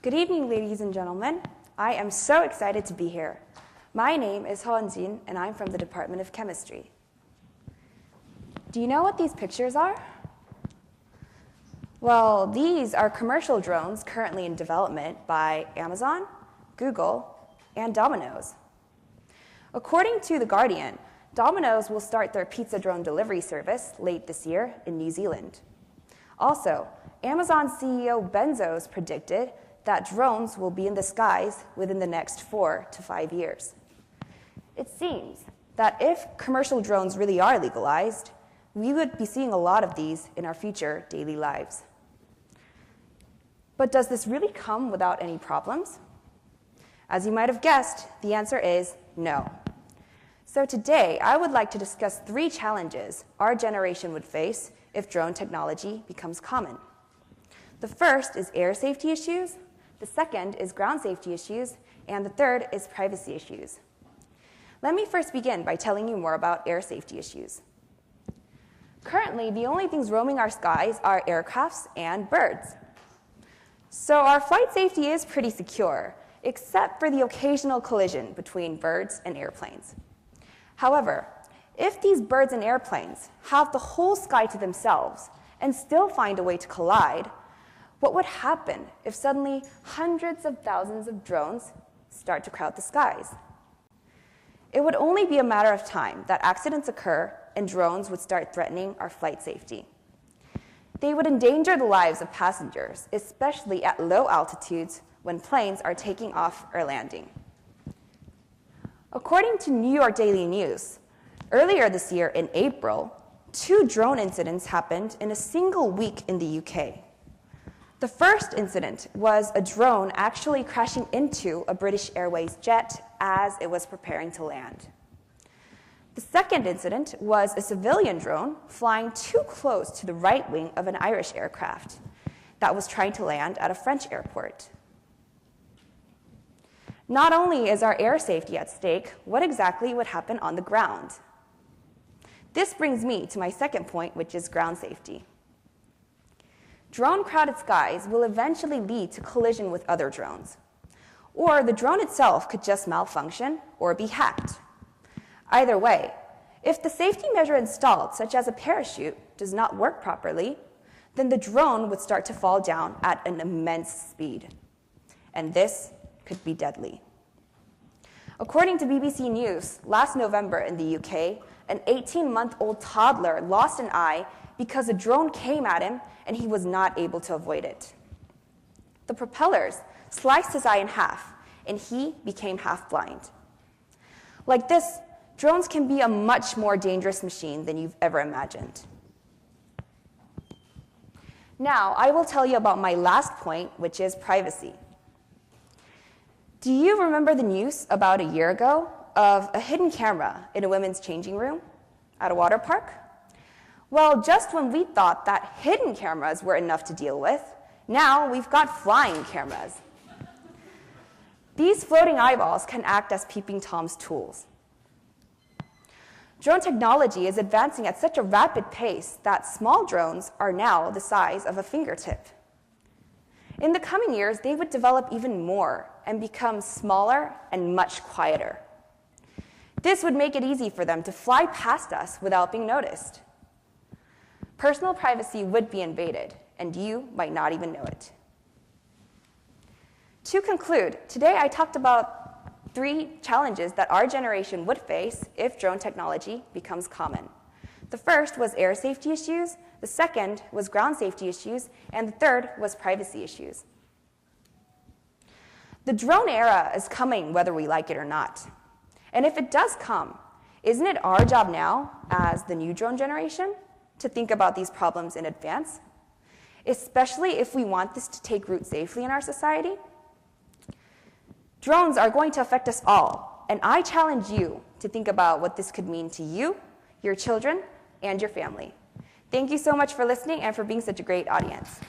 Good evening, ladies and gentlemen. I am so excited to be here. My name is Hoan Jin, and I'm from the Department of Chemistry. Do you know what these pictures are? Well, these are commercial drones currently in development by Amazon, Google, and Domino's. According to The Guardian, Domino's will start their pizza drone delivery service late this year in New Zealand. Also, Amazon CEO Bezos predicted that drones will be in the skies within the next 4 to 5 years. It seems that if commercial drones really are legalized, we would be seeing a lot of these in our future daily lives. But does this really come without any problems? As you might have guessed, the answer is no. So today, I would like to discuss 3 challenges our generation would face if drone technology becomes common. The first is air safety issues, the second is ground safety issues, and the third is privacy issues. Let me first begin by telling you more about air safety issues. Currently, the only things roaming our skies are aircrafts and birds. So our flight safety is pretty secure, except for the occasional collision between birds and airplanes. However, if these birds and airplanes have the whole sky to themselves and still find a way to collide, what would happen if suddenly hundreds of thousands of drones start to crowd the skies? It would only be a matter of time that accidents occur and drones would start threatening our flight safety. They would endanger the lives of passengers, especially at low altitudes when planes are taking off or landing. According to New York Daily News, earlier this year in April, 2 drone incidents happened in a single week in the UK. The first incident was a drone actually crashing into a British Airways jet as it was preparing to land. The second incident was a civilian drone flying too close to the right wing of an Irish aircraft that was trying to land at a French airport. Not only is our air safety at stake, what exactly would happen on the ground? This brings me to my second point, which is ground safety. Drone-crowded skies will eventually lead to collision with other drones. Or the drone itself could just malfunction or be hacked. Either way, if the safety measure installed, such as a parachute, does not work properly, then the drone would start to fall down at an immense speed. And this could be deadly. According to BBC News, last November in the UK, an 18-month-old toddler lost an eye because a drone came at him and he was not able to avoid it. The propellers sliced his eye in half, and he became half blind. Like this, drones can be a much more dangerous machine than you've ever imagined. Now, I will tell you about my last point, which is privacy. Do you remember the news about a year ago of a hidden camera in a women's changing room at a water park? Well, just when we thought that hidden cameras were enough to deal with, now we've got flying cameras. These floating eyeballs can act as peeping Tom's tools. Drone technology is advancing at such a rapid pace that small drones are now the size of a fingertip. In the coming years, they would develop even more and become smaller and much quieter. This would make it easy for them to fly past us without being noticed. Personal privacy would be invaded, and you might not even know it. To conclude, today I talked about 3 challenges that our generation would face if drone technology becomes common. The first was air safety issues, the second was ground safety issues, and the third was privacy issues. The drone era is coming whether we like it or not. And if it does come, isn't it our job now, as the new drone generation, to think about these problems in advance, especially if we want this to take root safely in our society? Drones are going to affect us all, and I challenge you to think about what this could mean to you, your children, and your family. Thank you so much for listening and for being such a great audience.